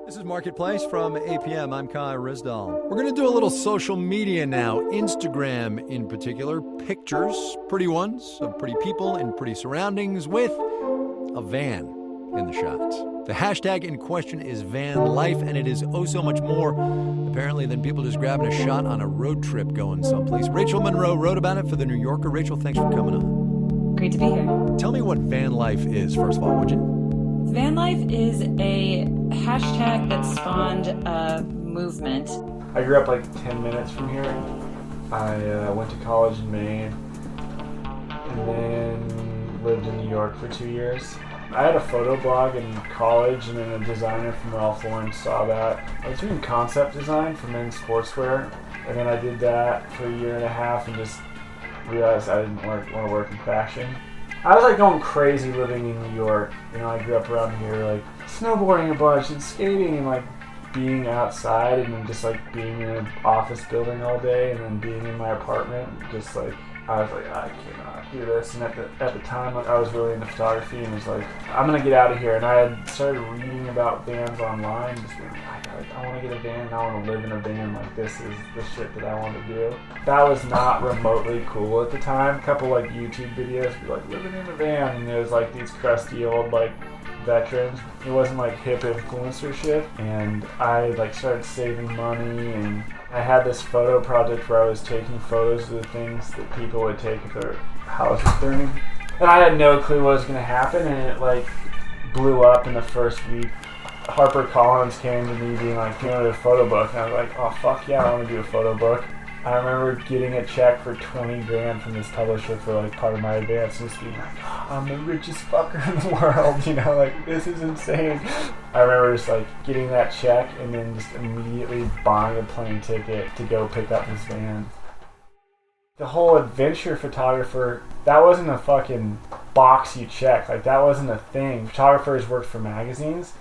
This is Marketplace from APM. I'm Kai Rizdal. We're going to do a little social media now, Instagram in particular. Pictures, pretty ones, of pretty people in pretty surroundings with a van in the shots. The hashtag in question is van life, and it is oh so much more, apparently, than people just grabbing a shot on a road trip going someplace. Rachel Monroe wrote about it for The New Yorker. Rachel, thanks for coming on. Great to be here. Tell me what van life is, first of all, would you? Van life is a hashtag that spawned a movement. I grew up like 10 minutes from here. I went to college in Maine and then lived in New York for 2 years. I had a photo blog in college, and then a designer from Ralph Lauren saw that. I was doing concept design for men's sportswear, and then I did that for a year and a half and just realized I didn't want to work in fashion. I was like going crazy living in New York. You know, I grew up around here like snowboarding a bunch and skating and like being outside and then just like being in an office building all day and then being in my apartment. Just like, I was like, I cannot do this. And at the time, like, I was really into photography and was like, I'm gonna get out of here. And I had started reading about vans online, just being like, I want to get a van, I want to live in a van, like this is the shit that I want to do. That was not remotely cool at the time. A couple like YouTube videos were like living in a van, and there was like these crusty old like veterans. It wasn't like hip influencer shit, and I like started saving money, and I had this photo project where I was taking photos of the things that people would take if their house was burning. And I had no clue what was going to happen, and it like blew up in the first week. HarperCollins came to me being like, you know, a photo book, and I was like, oh fuck yeah, I want to do a photo book. I remember getting a check for 20 grand from this publisher for like part of my advance, and just being like, oh, I'm the richest fucker in the world, you know, like this is insane. I remember just like getting that check and then just immediately buying a plane ticket to go pick up this van. The whole adventure photographer, that wasn't a fucking box you check, like that wasn't a thing. Photographers worked for magazines,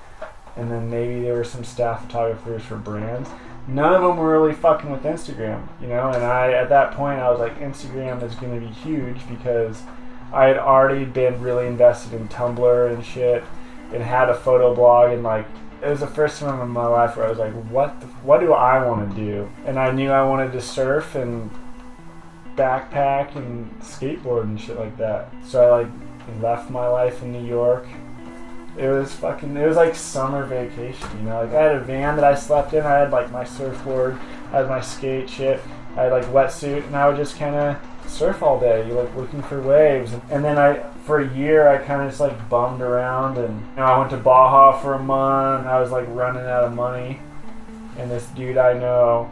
and then maybe there were some staff photographers for brands. None of them were really fucking with Instagram, you know? And at that point, I was like, Instagram is going to be huge, because I had already been really invested in Tumblr and shit, and had a photo blog, and like, it was the first time in my life where I was like, what do I want to do? And I knew I wanted to surf and backpack and skateboard and shit like that. So I like left my life in New York. It was like summer vacation, you know? Like I had a van that I slept in, I had like my surfboard, I had my skate shit, I had like wetsuit, and I would just kind of surf all day, like looking for waves. And then for a year, I kind of just like bummed around, and you know, I went to Baja for a month, and I was like running out of money. And this dude I know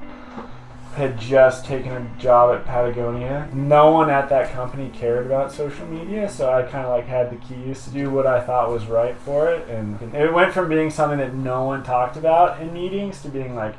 had just taken a job at Patagonia. No one at that company cared about social media, so I kind of like had the keys to do what I thought was right for it. And it went from being something that no one talked about in meetings to being like,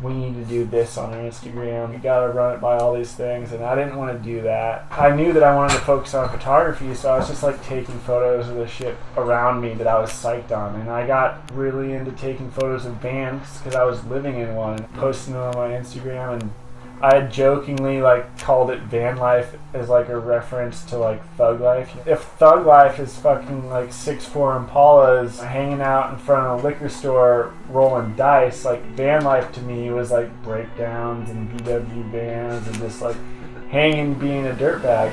we need to do this on our Instagram, we gotta run it by all these things, and I didn't want to do that. I knew that I wanted to focus on photography, so I was just like taking photos of the shit around me that I was psyched on, and I got really into taking photos of vans because I was living in one, posting them on my Instagram, and I had jokingly like called it van life as like a reference to like thug life. If thug life is fucking like 6'4" Impalas hanging out in front of a liquor store rolling dice, like van life to me was like breakdowns and VW vans and just like hanging being a dirtbag.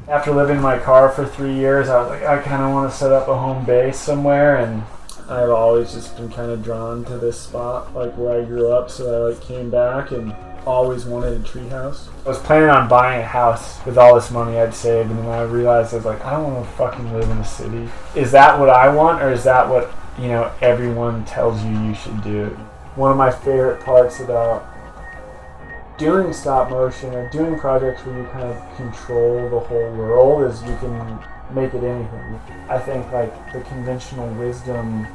After living in my car for 3 years, I was like, I kind of want to set up a home base somewhere, and I've always just been kind of drawn to this spot, like where I grew up, so I like came back and always wanted a treehouse. I was planning on buying a house with all this money I'd saved, and then I realized I was like, I don't want to fucking live in a city. Is that what I want, or is that what, you know, everyone tells you should do? One of my favorite parts about doing stop motion or doing projects where you kind of control the whole world is you can make it anything. I think like the conventional wisdom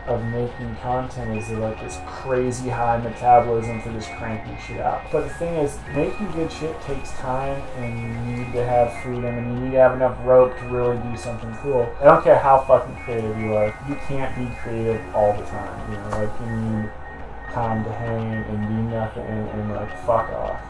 of making content is like this crazy high metabolism for just cranking shit out. But the thing is, making good shit takes time, and you need to have freedom, and you need to have enough rope to really do something cool. I don't care how fucking creative you are, you can't be creative all the time, you know, like you need time to hang and do nothing and like fuck off.